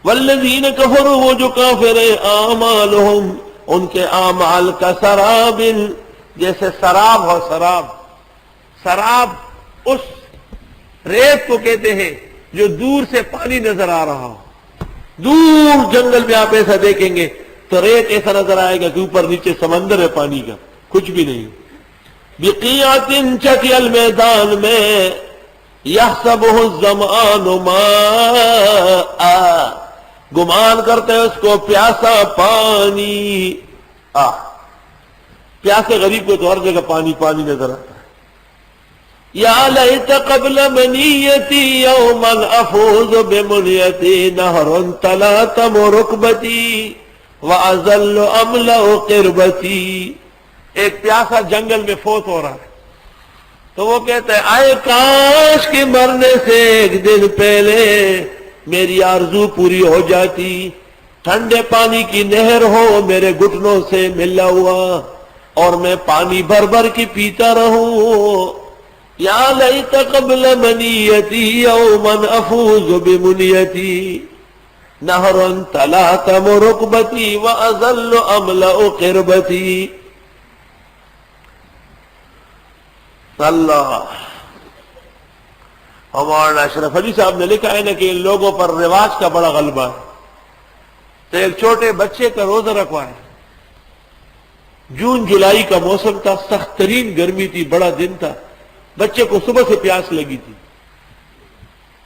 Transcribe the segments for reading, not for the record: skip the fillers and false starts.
والذین کفروا، وہ جو کافر ہیں، اعمالہم، ان کے اعمال کا سراب، جیسے سراب ہو، سراب اس ریت کو کہتے ہیں جو دور سے پانی نظر آ رہا ہو. دور جنگل میں آپ ایسا دیکھیں گے تو ریت ایسا نظر آئے گا کہ اوپر نیچے سمندر ہے پانی کا، کچھ بھی نہیں. بقیعۃ، چٹیل میدان میں، یحسبہ الظمآن ماء، گمان کرتے ہیں اس کو پیاسا پانی. پیاسے غریب کو تو ہر جگہ پانی پانی نظر آتا ہے. یا لیت قبل منیتی یوما افوز بمنیتی نہر تلاتم رکبتی واذل املأ قربتی. ایک پیاسا جنگل میں فوت ہو رہا ہے تو وہ کہتا ہے آئے کاش کہ مرنے سے ایک دن پہلے میری آرزو پوری ہو جاتی، ٹھنڈے پانی کی نہر ہو میرے گھٹنوں سے ملا ہوا اور میں پانی بھر بھر کے پیتا رہوں. یا لیت قبل منیتی یوما افوز بمنیتی نہر تلاتم رکبتی واذل املأ قربتی. اللہ. مولانا اشرف علی صاحب نے لکھا ہے نا کہ ان لوگوں پر رواج کا بڑا غلبہ ہے. تو ایک چھوٹے بچے کا روزہ رکھوایا، جون جولائی کا موسم تھا، سخت ترین گرمی تھی، بڑا دن تھا، بچے کو صبح سے پیاس لگی تھی،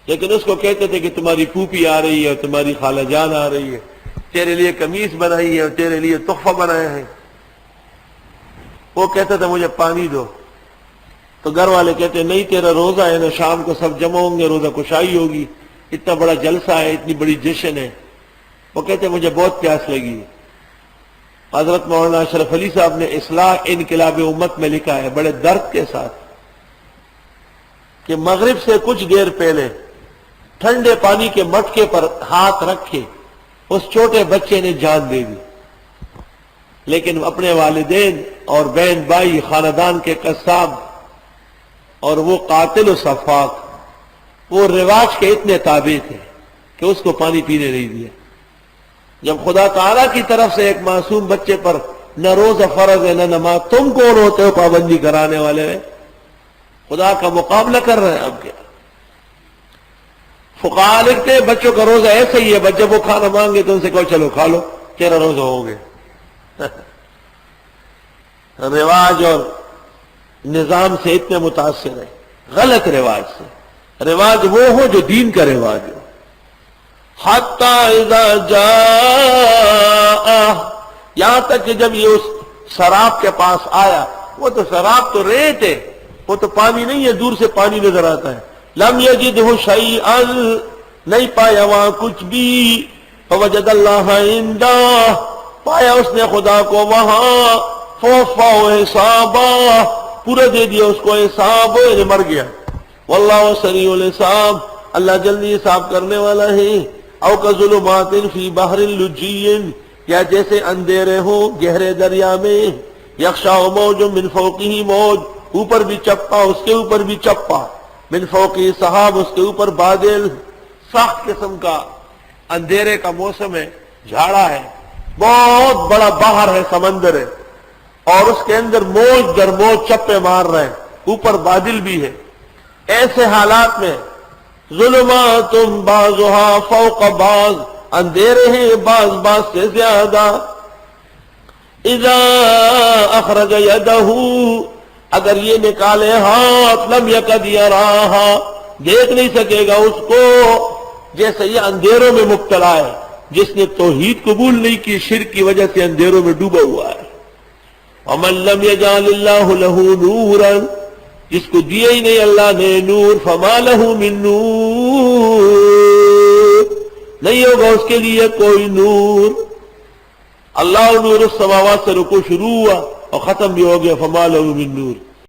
لیکن اس کو کہتے تھے کہ تمہاری پھوپھی آ رہی ہے، تمہاری خالہ جان آ رہی ہے، تیرے لیے قمیص بنائی ہے اور تیرے لیے تحفہ بنایا ہے. وہ کہتا تھا مجھے پانی دو، تو گھر والے کہتے نہیں تیرا روزہ ہے نا، شام کو سب جمع ہوں گے، روزہ کشائی ہوگی، اتنا بڑا جلسہ ہے، اتنی بڑی جشن ہے. وہ کہتے مجھے بہت پیاس لگی ہے. حضرت مولانا اشرف علی صاحب نے اصلاح انقلاب امت میں لکھا ہے بڑے درد کے ساتھ کہ مغرب سے کچھ دیر پہلے ٹھنڈے پانی کے مٹکے پر ہاتھ رکھے اس چھوٹے بچے نے جان دے دی، لیکن اپنے والدین اور بہن بھائی، خاندان کے قصاب اور وہ قاتل و صفاق، وہ رواج کے اتنے تابع تھے کہ اس کو پانی پینے نہیں دیا. جب خدا تعالیٰ کی طرف سے ایک معصوم بچے پر نہ روزہ فرض ہے نہ نماز، تم کون ہوتے ہو پابندی کرانے والے ہیں؟ خدا کا مقابلہ کر رہے ہیں. اب کیا فقہاء لکھتے ہیں بچوں کا روزہ ایسا ہی ہے، جب وہ کھانا مانگے تو ان سے کہو چلو کھا لو، تیرا روزہ ہو گیا. رواج اور نظام سے اتنے متاثر ہے، غلط رواج سے. رواج وہ ہو جو دین کا رواج ہو. حتی اذا جاء، یہاں تک کہ جب یہ اس سراب کے پاس آیا، وہ تو سراب تو ریت ہے، وہ تو پانی نہیں ہے، دور سے پانی نظر آتا ہے. لم یجدہ شیئا، نہیں پایا وہاں کچھ بھی. فوجد اللہ عندہ، پایا اس نے خدا کو وہاں. فوفاہ حسابا، پورا دے دیا اس کو حساب، مر گیا. واللہ سریع الحساب، اللہ جلدی حساب کرنے والا ہے. او کظلمات فی بحر لجی، یا جیسے اندھیرے ہوں گہرے دریا میں. یغشاہ موج من فوقہ موج، اوپر بھی چپا اس کے اوپر بھی چپا. من فوقہ سحاب، اس کے اوپر بادل. سخت قسم کا اندھیرے کا موسم ہے، جھاڑا ہے، بہت بڑا بحر ہے، سمندر ہے، اور اس کے اندر موج در موج چپے مار رہے ہیں، اوپر بادل بھی ہے. ایسے حالات میں ظلمات بعضها فوق بعض، اندھیرے ہیں بعض بعض سے زیادہ. اذا اخرج یدہ، اگر یہ نکالے ہاتھ، لم یکد یراہا، دیکھ نہیں سکے گا اس کو. جیسے یہ اندھیروں میں مبتلا ہے، جس نے توحید قبول نہیں کی، شرک کی وجہ سے اندھیروں میں ڈوبا ہوا ہے. ومن لم یجعل اللہ لہ نورا، جس کو دیا ہی نہیں اللہ نے نور، فما لہ من نور، نہیں ہوگا اس کے لیے کوئی نور. اللہ نور السماوات سے رکو شروع ہوا اور ختم بھی ہو گیا، فما لہ من نور.